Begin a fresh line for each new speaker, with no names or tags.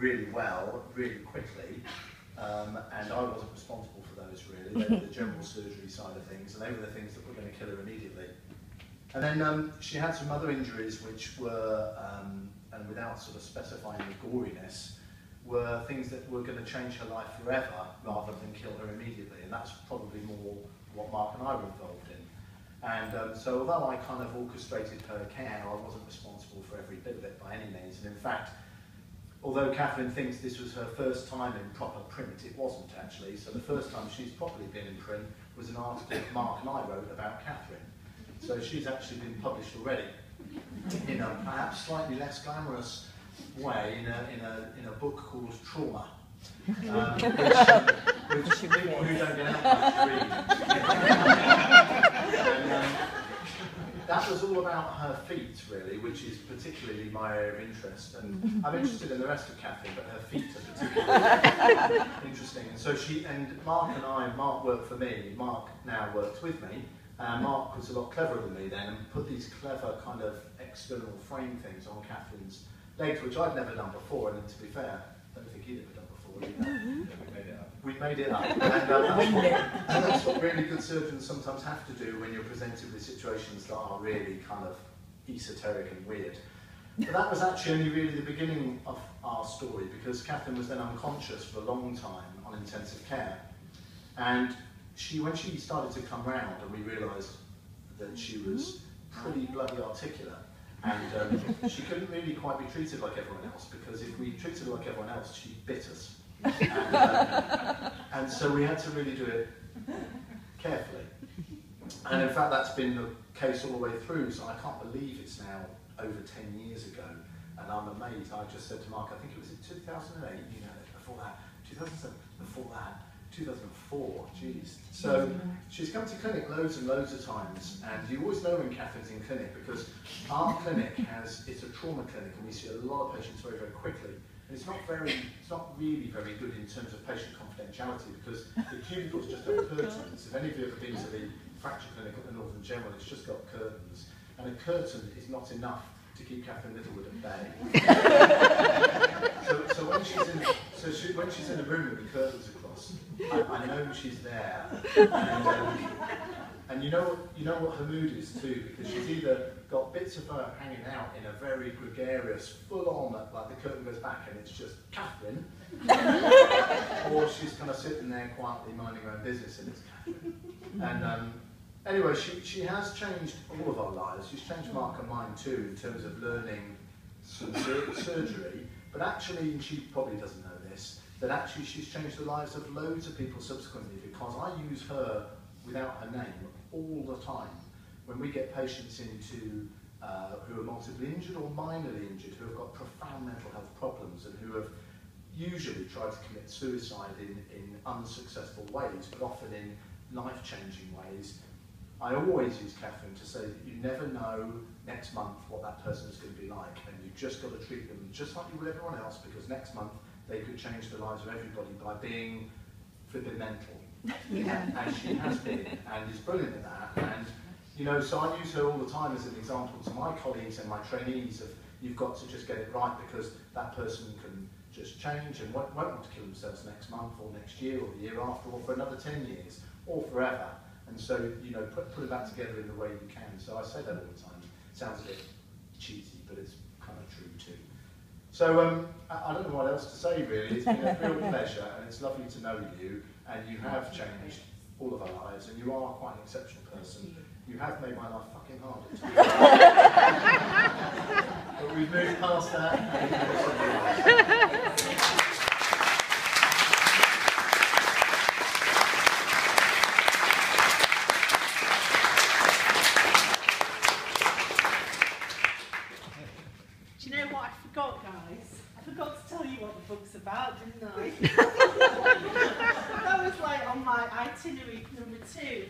really well, really quickly, and I wasn't responsible for those really. They were the general surgery side of things, and they were the things that were going to kill her immediately. And then she had some other injuries which were, and without sort of specifying the goriness, were things that were going to change her life forever rather than kill her immediately, and that's probably more what Mark and I were involved in. And so although I kind of orchestrated her care, I wasn't responsible for every bit of it by any means. And in fact, although Catherine thinks this was her first time in proper print, it wasn't actually. So the first time she's properly been in print was an article that Mark and I wrote about Catherine. So she's actually been published already in a perhaps slightly less glamorous way in a book called Trauma, which people who don't get out much read. And, that was all about her feet, really, which is particularly my area of interest. And I'm interested in the rest of Catherine, but her feet are particularly interesting. And so Mark worked for me, Mark now works with me. Mark was a lot cleverer than me then and put these clever kind of external frame things on Catherine's legs, which I'd never done before, and to be fair, I don't think he'd ever done before either. We made it up. And that's what really good surgeons sometimes have to do when you're presented with situations that are really kind of esoteric and weird. But that was actually only really the beginning of our story, because Catherine was then unconscious for a long time on intensive care. And when she started to come round and we realised that she was pretty bloody articulate, and she couldn't really quite be treated like everyone else, because if we treated her like everyone else, she bit us. And so we had to really do it carefully. And in fact, that's been the case all the way through, so I can't believe it's now over 10 years ago. And I'm amazed. I just said to Mark, I think it was in 2008, you know, before that, 2007, before that, 2004, geez. So she's come to clinic loads and loads of times, and you always know when Catherine's in clinic, because our clinic it's a trauma clinic, and we see a lot of patients very, very quickly. And it's not really very good in terms of patient confidentiality, because the cubicles just have curtains. If any of you have ever been to the fracture clinic at the Northern General, it's just got curtains, and a curtain is not enough to keep Catherine Littlewood at bay. so when she's in a room with the curtains across, I know she's there, and you know what her mood is too, because she's either got bits of her hanging out in a very gregarious, full-on, like the curtain goes back and it's just Catherine, or she's kind of sitting there quietly minding her own business and it's Catherine. And anyway, she has changed all of our lives. She's changed Mark and mine too, in terms of learning some surgery, but actually, and she probably doesn't know this, that actually she's changed the lives of loads of people subsequently, because I use her without her name all the time. When we get patients into who are multiply injured or minorly injured, who have got profound mental health problems and who have usually tried to commit suicide in unsuccessful ways, but often in life-changing ways, I always use Catherine to say that you never know next month what that person is going to be like, and you've just got to treat them just like you would everyone else, because next month they could change the lives of everybody by being flipping mental. Yeah. And she has been, and is brilliant at that. And you know, so I use her all the time as an example to my colleagues and my trainees of, you've got to just get it right, because that person can just change and won't want to kill themselves next month or next year or the year after or for another 10 years or forever. And so, you know, put that together in the way you can. So I say that all the time. It sounds a bit cheesy, but it's kind of true too. So I don't know what else to say really. It's been a real pleasure, and it's lovely to know you, and you have changed all of our lives, and you are quite an exceptional person. You have made my life fucking hard at times. But we've moved past that.
Do you know what I forgot, guys? I forgot to tell you what the book's about, didn't I? That was like on my itinerary number 2.